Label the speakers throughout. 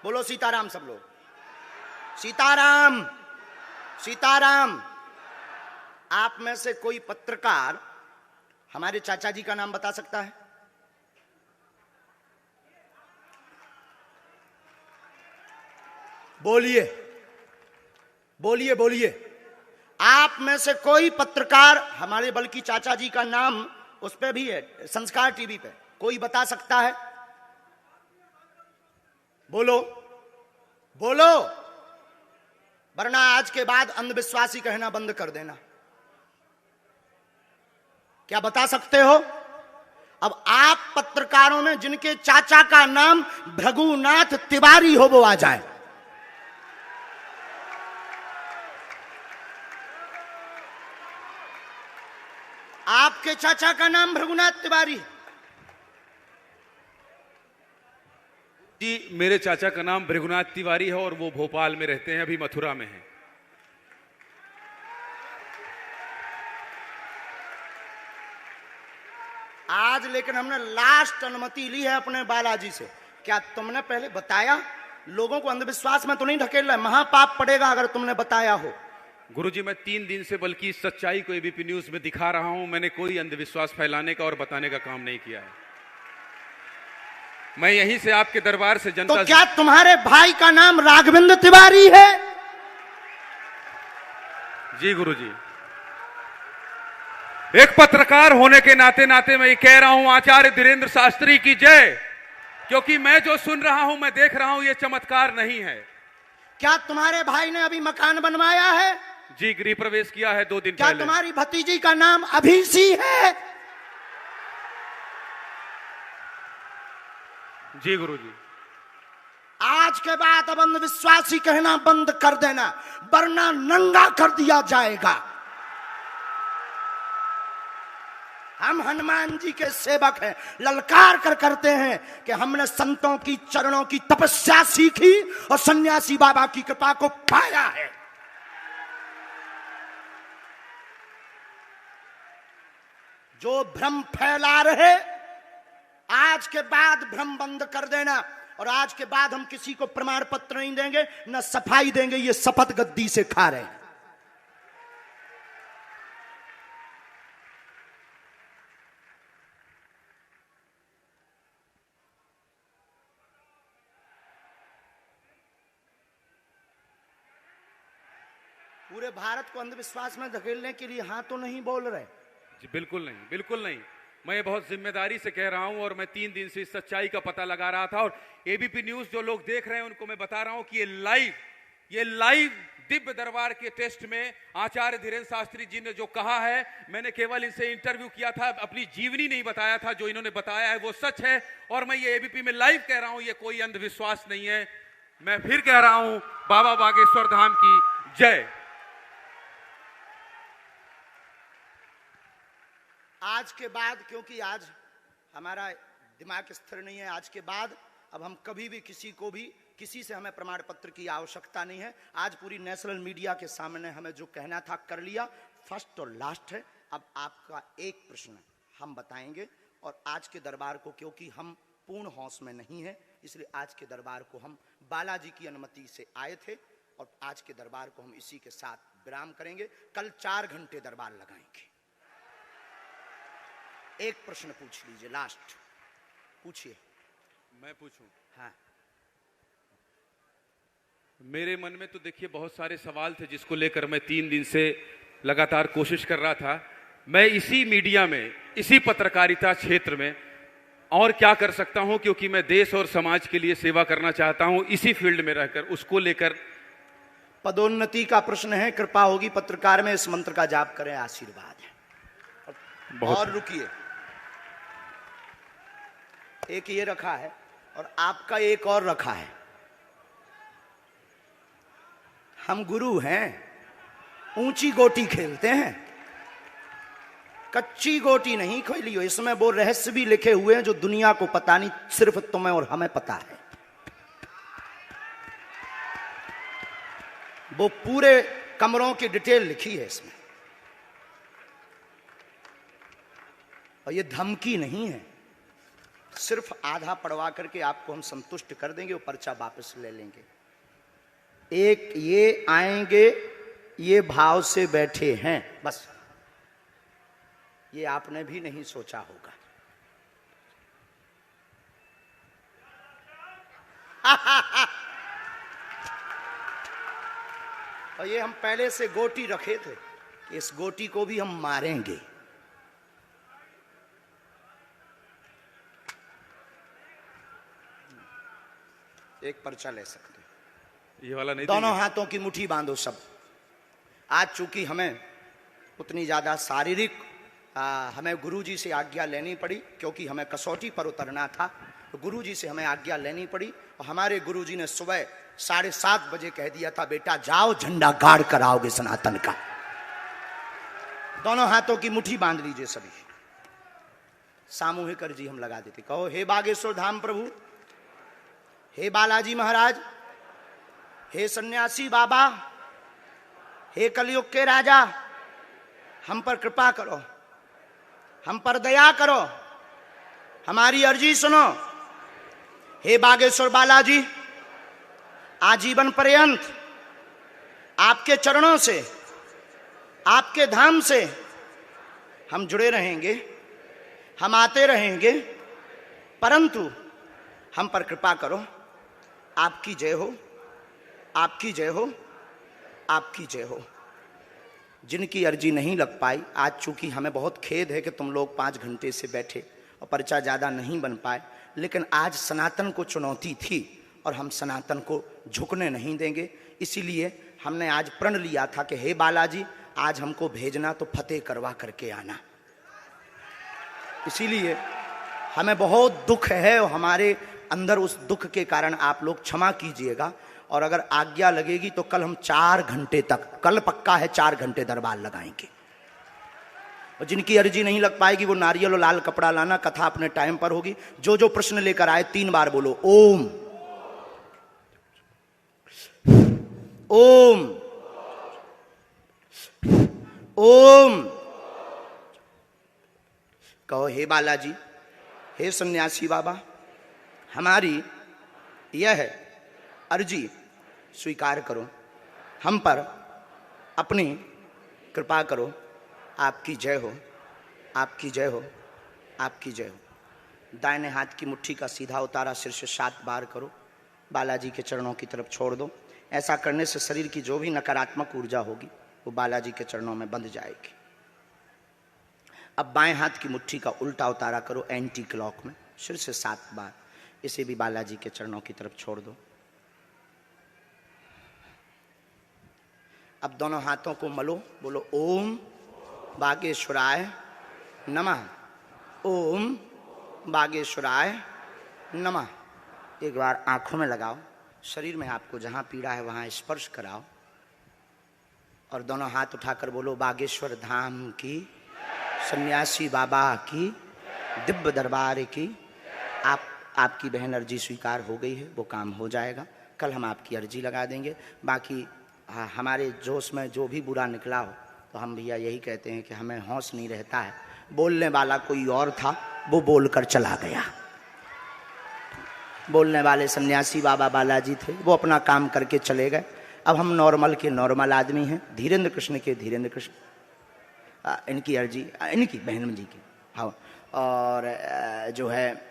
Speaker 1: बोलो सीताराम सब लोग। सीताराम, सीताराम। आप में से कोई पत्रकार हमारे चाचा जी का नाम बता सकता है? बोलिए, बोलिए, बोलिए। आप में से कोई पत्रकार हमारे बल्कि चाचा जी का नाम उस पे भी है, संस्कार टीवी पे, कोई बता सकता है? बोलो, बोलो, वरना आज के बाद अंधविश्वासी कहना बंद कर देना। क्या बता सकते हो? अब आप पत्रकारों में जिनके चाचा का नाम भृगुनाथ तिवारी हो वो आ जाए। आपके चाचा का नाम भृगुनाथ तिवारी?
Speaker 2: जी, मेरे चाचा का नाम भृगुनाथ तिवारी है और वो भोपाल में रहते हैं, अभी मथुरा में हैं।
Speaker 1: आज लेकिन हमने लास्ट अनुमति ली है अपने बालाजी से। क्या तुमने पहले बताया? लोगों को अंधविश्वास में तो नहीं ढकेल रहा है, महापाप पड़ेगा अगर तुमने बताया हो।
Speaker 2: गुरुजी, मैं 3 दिन से बल्कि सच्चाई को एबीपी न्यूज में दिखा रहा हूं। मैंने कोई अंधविश्वास फैलाने का और बताने का काम नहीं किया है। मैं यहीं से आपके दरबार से जनता
Speaker 1: तो क्या तुम्हारे भाई का नाम राघवेंद्र तिवारी है?
Speaker 2: जी गुरुजी, एक पत्रकार होने के नाते नाते मैं ये कह रहा हूं, आचार्य धीरेन्द्र शास्त्री की जय। क्योंकि मैं जो सुन रहा हूं, मैं देख रहा हूं, ये चमत्कार नहीं है।
Speaker 1: क्या तुम्हारे भाई ने अभी मकान बनवाया है?
Speaker 2: जी, गृह प्रवेश किया है 2 दिन
Speaker 1: क्या
Speaker 2: पहले।
Speaker 1: तुम्हारी भतीजी का नाम अभिषी है?
Speaker 2: जी गुरुजी।
Speaker 1: आज के बाद अब अंधविश्वासी कहना बंद कर देना, वरना नंगा कर दिया जाएगा। हम हनुमान जी के सेवक हैं, ललकार कर करते हैं कि हमने संतों की चरणों की तपस्या सीखी और सन्यासी बाबा की कृपा को पाया है। जो भ्रम फैला रहे, आज के बाद भ्रम बंद कर देना। और आज के बाद हम किसी को प्रमाण पत्र नहीं देंगे, न सफाई देंगे, ये शपथ गद्दी से खा रहे हैं। पूरे भारत को अंधविश्वास में धकेलने के लिए हाँ तो नहीं बोल रहे?
Speaker 2: जी बिल्कुल नहीं, बिल्कुल नहीं। मैं बहुत जिम्मेदारी से कह रहा हूं और मैं 3 दिन से इस सच्चाई का पता लगा रहा था। और एबीपी न्यूज जो लोग देख रहे हैं उनको मैं बता रहा हूं कि ये लाइव दिव्य दरबार के टेस्ट में आचार्य धीरेन्द्र शास्त्री जी ने जो कहा है, मैंने केवल इनसे इंटरव्यू किया था, अपनी जीवनी नहीं बताया था। जो इन्होंने बताया है वो सच है और मैं ये एबीपी में लाइव कह रहा हूं, ये कोई अंधविश्वास नहीं है। मैं फिर कह रहा हूं, बाबा बागेश्वर धाम की जय।
Speaker 1: आज के बाद, क्योंकि आज हमारा दिमाग स्थिर नहीं है, आज के बाद अब हम कभी भी किसी से हमें प्रमाण पत्र की आवश्यकता नहीं है। आज पूरी नेशनल मीडिया के सामने हमें जो कहना था कर लिया, फर्स्ट और लास्ट है। अब आपका एक प्रश्न हम बताएंगे और आज के दरबार को, क्योंकि हम पूर्ण होश में नहीं है, इसलिए आज के दरबार को हम बालाजी की अनुमति से आए थे और आज के दरबार को हम इसी के साथ विराम करेंगे। कल 4 घंटे दरबार लगाएंगे। एक प्रश्न पूछ लीजिए, लास्ट पूछिए।
Speaker 2: मैं पूछूं?
Speaker 1: हाँ।
Speaker 2: मेरे मन में तो देखिए बहुत सारे सवाल थे जिसको लेकर मैं 3 दिन से लगातार कोशिश कर रहा था। मैं इसी मीडिया में, इसी पत्रकारिता क्षेत्र में और क्या कर सकता हूं, क्योंकि मैं देश और समाज के लिए सेवा करना चाहता हूं इसी फील्ड में रहकर। उसको लेकर
Speaker 1: पदोन्नति का प्रश्न है, कृपा होगी पत्रकार में, इस मंत्र का जाप करें, आशीर्वाद है। और रुकिए, एक ये रखा है और आपका एक और रखा है। हम गुरु हैं, ऊंची गोटी खेलते हैं, कच्ची गोटी नहीं खेली हो। इसमें वो रहस्य भी लिखे हुए हैं जो दुनिया को पता नहीं, सिर्फ तुम्हें और हमें पता है। वो पूरे कमरों की डिटेल लिखी है इसमें। और ये धमकी नहीं है, सिर्फ आधा पढ़वा करके आपको हम संतुष्ट कर देंगे, वो पर्चा वापस ले लेंगे। एक ये आएंगे, ये भाव से बैठे हैं, बस ये आपने भी नहीं सोचा होगा। और ये हम पहले से गोटी रखे थे कि इस गोटी को भी हम मारेंगे। एक पर्चा ले सकते,
Speaker 2: ये वाला नहीं
Speaker 1: दोनों
Speaker 2: देंगे?
Speaker 1: हाथों की मुट्ठी बांधो सब। आज चूंकि हमें उतनी ज्यादा शारीरिक हमें गुरुजी से आज्ञा लेनी पड़ी, क्योंकि हमें कसौटी पर उतरना था, तो गुरुजी से हमें आज्ञा लेनी पड़ी। और हमारे गुरुजी ने सुबह 7:30 बजे कह दिया था, बेटा जाओ झंडा गाड़ कर आओगे सनातन का। दोनों हाथों की मुट्ठी बांध लीजिए सभी। सामूहिक अर्जी हम लगा देते। कहो, हे बागेश्वर धाम प्रभु, हे बालाजी महाराज, हे सन्यासी बाबा, हे कलयुग के राजा, हम पर कृपा करो, हम पर दया करो, हमारी अर्जी सुनो। हे बागेश्वर बालाजी, आजीवन पर्यंत आपके चरणों से, आपके धाम से हम जुड़े रहेंगे, हम आते रहेंगे, परंतु हम पर कृपा करो। आपकी जय हो, आपकी जय हो, आपकी जय हो। जिनकी अर्जी नहीं लग पाई, आज चूंकि हमें बहुत खेद है कि तुम लोग 5 घंटे से बैठे और पर्चा ज़्यादा नहीं बन पाए, लेकिन आज सनातन को चुनौती थी और हम सनातन को झुकने नहीं देंगे। इसीलिए हमने आज प्रण लिया था कि हे बालाजी, आज हमको भेजना तो फतेह करवा करके आना। इसीलिए हमें बहुत दुख है और हमारे अंदर उस दुख के कारण आप लोग क्षमा कीजिएगा। और अगर आज्ञा लगेगी तो कल हम 4 घंटे तक, कल पक्का है 4 घंटे दरबार लगाएंगे। और जिनकी अर्जी नहीं लग पाएगी वो नारियल और लाल कपड़ा लाना, कथा अपने टाइम पर होगी। जो जो प्रश्न लेकर आए 3 बार बोलो ओम, ओम, ओम। कहो, हे बालाजी, हे सन्यासी बाबा, हमारी यह अर्जी स्वीकार करो, हम पर अपनी कृपा करो। आपकी जय हो, आपकी जय हो, आपकी जय हो। दाहिने हाथ की मुट्ठी का सीधा उतारा सिर से 7 बार करो, बालाजी के चरणों की तरफ छोड़ दो। ऐसा करने से शरीर की जो भी नकारात्मक ऊर्जा होगी वो बालाजी के चरणों में बंध जाएगी। अब बाएं हाथ की मुट्ठी का उल्टा उतारा करो एंटी क्लॉक में, सिर से 7 बार। इसे भी बालाजी के चरणों की तरफ छोड़ दो। अब दोनों हाथों को मलो, बोलो ओम बागेश्वराय नमः, ओम बागेश्वराय नमः। एक बार आंखों में लगाओ, शरीर में आपको जहां पीड़ा है वहां स्पर्श कराओ और दोनों हाथ उठाकर बोलो बागेश्वर धाम की, सन्यासी बाबा की, दिव्य दरबार की। आपकी बहन अर्जी स्वीकार हो गई है, वो काम हो जाएगा। कल हम आपकी अर्जी लगा देंगे। बाकी हमारे जोश में जो भी बुरा निकला हो तो हम भैया यही कहते हैं कि हमें होश नहीं रहता है। बोलने वाला कोई और था, वो बोलकर चला गया। बोलने वाले सन्यासी बाबा बालाजी थे, वो अपना काम करके चले गए। अब हम नॉर्मल के नॉर्मल आदमी हैं, धीरेन्द्र कृष्ण के धीरेन्द्र कृष्ण। इनकी अर्जी, इनकी बहन जी की, हाँ। और जो है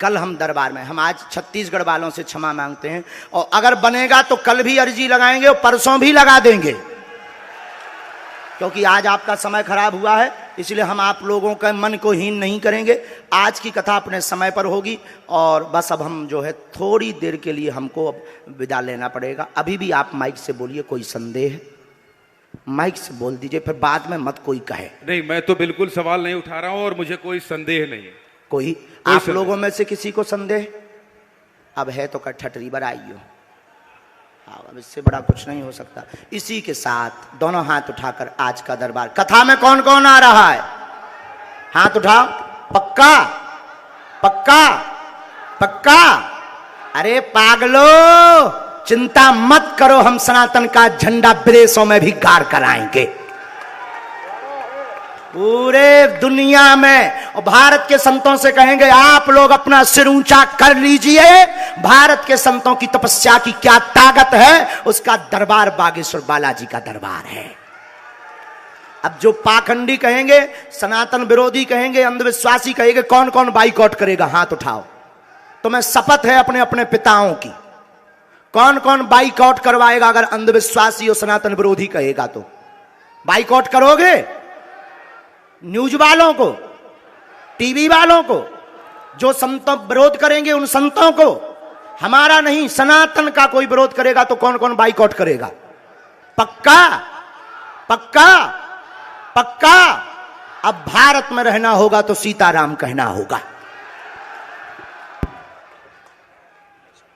Speaker 1: कल हम दरबार में, हम आज छत्तीसगढ़ वालों से क्षमा मांगते हैं और अगर बनेगा तो कल भी अर्जी लगाएंगे और परसों भी लगा देंगे, क्योंकि आज आपका समय खराब हुआ है। इसलिए हम आप लोगों के मन को हीन नहीं करेंगे। आज की कथा अपने समय पर होगी और बस अब हम जो है थोड़ी देर के लिए हमको अब विदा लेना पड़ेगा। अभी भी आप माइक से बोलिए, कोई संदेह है माइक से बोल दीजिए, फिर बाद में मत कोई कहे।
Speaker 2: नहीं, मैं तो बिल्कुल सवाल नहीं उठा रहा हूं और मुझे कोई संदेह नहीं है।
Speaker 1: कोई आप लोगों में से किसी को संदेह अब है तो ठटरी बराइयो। अब इससे बड़ा कुछ नहीं हो सकता। इसी के साथ दोनों हाथ उठाकर आज का दरबार, कथा में कौन कौन आ रहा है हाथ उठाओ। पक्का पक्का पक्का? अरे पागलो, चिंता मत करो, हम सनातन का झंडा विदेशों में भी गाड़ कर आएंगे। पूरे दुनिया में। और भारत के संतों से कहेंगे आप लोग अपना सिर ऊंचा कर लीजिए, भारत के संतों की तपस्या की क्या ताकत है, उसका दरबार बागेश्वर बालाजी का दरबार है। अब जो पाखंडी कहेंगे, सनातन विरोधी कहेंगे, अंधविश्वासी कहेंगे, कौन कौन बाइकआउट करेगा, हाथ उठाओ। तो मैं शपथ है अपने अपने पिताओं की, कौन कौन बाइकआउट करवाएगा अगर अंधविश्वासी और सनातन विरोधी कहेगा तो? बाइकआउट करोगे? न्यूज वालों को, टीवी वालों को, जो संतों विरोध करेंगे उन संतों को, हमारा नहीं, सनातन का कोई विरोध करेगा तो कौन कौन बाइकआउट करेगा? पक्का पक्का पक्का। अब भारत में रहना होगा तो सीताराम कहना होगा।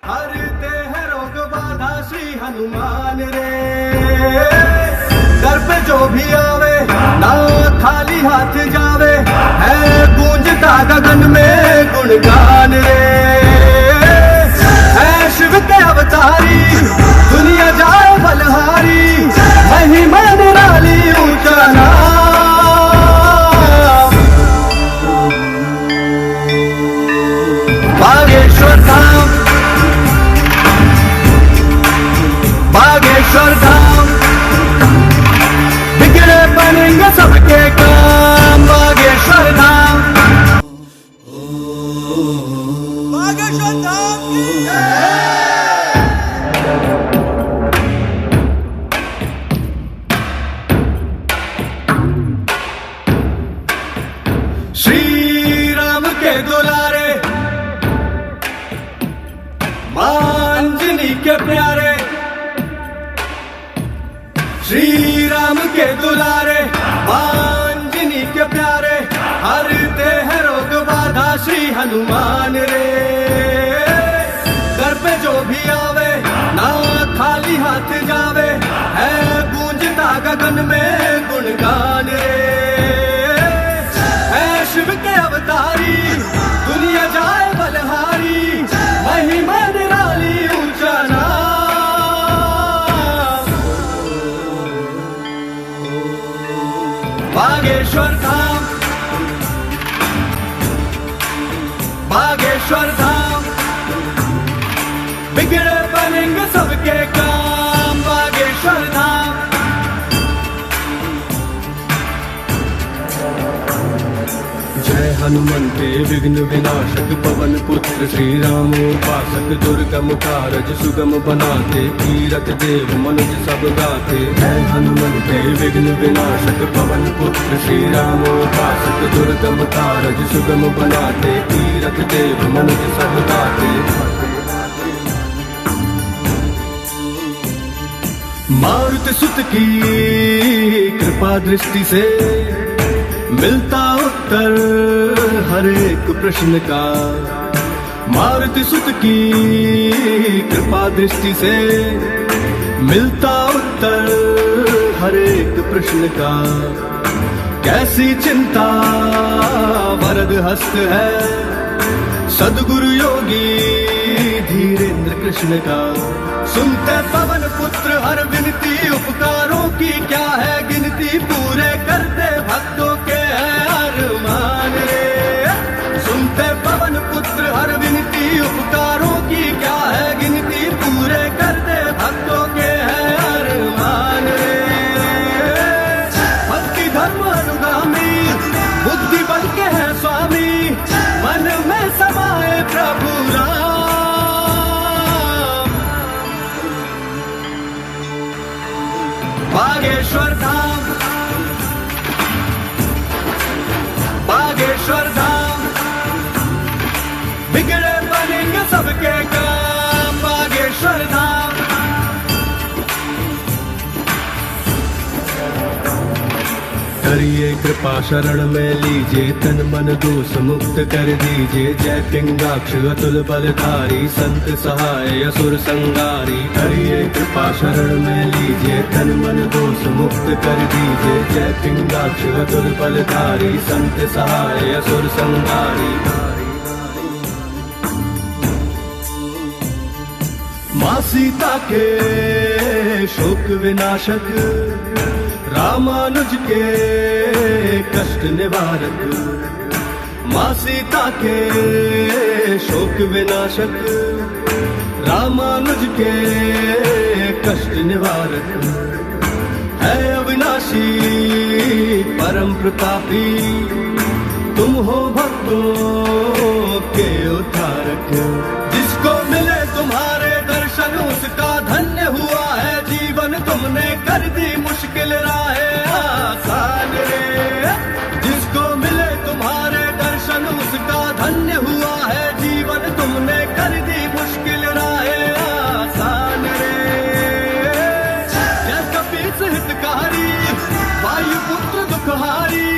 Speaker 3: हरते हैं रोग बाधा श्री हनुमान रे, दर पे जो भी आवे ना खाली हाथ जावे, है गूंजता गगन में गुणगान रे। है शिव के अवतारी दुनिया जाए बलहारी, महिमा निराली ऊंचा नाम। बागेश्वर धाम, बागेश्वर धाम, बिगड़े बनेंगे सबके काम। बागेश्वर धाम, बागेश्वर धाम की श्री राम के दुलारे, मांजनी के प्यारे, श्री राम के दुलारे, मांजनी के प्यारे, हरते हैं रोग बाधा श्री हनुमान रे। दर पे जो भी आवे ना खाली हाथ जावे, है गूंजता गगन में गुणगान रे। है शिव के अवतारी दुनिया जाए बलहारी, महिमा निराली ऊंचा नाम। बागेश्वर धाम, बागेश्वर धाम, बिगड़े बनेंगे सबके काम। बागेश्वर धाम, जय हनुमंते विघ्न विनाशक पवन पुत्र श्री राम उपासक, दुर्गम कारज सुगम बनाते, तीरथ देव मनुज सब गाते। जय हनुमंते विघ्न विनाशक पवन पुत्र श्री राम उपासक, दुर्गम कारज सुगम बनाते, तीरथ देव मनुज सब गाते। मारुति सुत की कृपा दृष्टि से मिलता उत्तर हर एक प्रश्न का। मारुति सुत की कृपा दृष्टि से मिलता उत्तर हर एक प्रश्न का। कैसी चिंता वरद हस्त है सद्गुरु योगी धीरेन्द्र कृष्ण का। सुनते पवन पुत्र हर विनती, उपकारों की क्या है गिनती, पूरे करते भक्तों के है अरमान रे। सुनते पवन पुत्र हर विनती, उपकारों की क्या है गिनती, पूरे करते भक्तों के है अरमान रे। भक्ति धर्म अनुगामी, बुद्धि बल के है स्वामी, मन में समाए प्रभु राम। बागेश्वर धाम, बागेश्वर धाम, बिगड़े बनेंगे सबके काम। बागेश्वर धाम, करिए कृपा शरण में लीजिए, तन मन दोष मुक्त कर दीजिए। जय पिंगाक्ष अतुल बलधारी, संत सहाय असुर संगारी। करिए कृपा शरण में लीजिए, तन मन दोष मुक्त कर दीजिए। जय पिंगाक्ष अतुल बलधारी, संत सहाय असुर संगारी। माँ सीता के शोक विनाशक, रामानुज के कष्ट निवारक, माँ सीता के शोक विनाशक। रामानुज के कष्ट निवारक है अविनाशी परम प्रतापी, तुम हो भक्तों के उद्धारक। जिसको मिले तुम्हारे दर्शन उसका धन्य हुआ है जीवन, तुमने कर दी मुश्किल राहें आसान रे। जिसको मिले तुम्हारे दर्शन उसका धन्य हुआ है जीवन, तुमने कर दी मुश्किल राहें आसान रे। जय कपीस हितकारी, वायुपुत्र दुखहारी,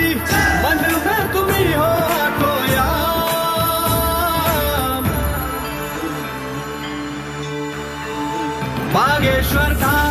Speaker 3: मन में तुम्ही हो आठो याम। बागेश्वर धाम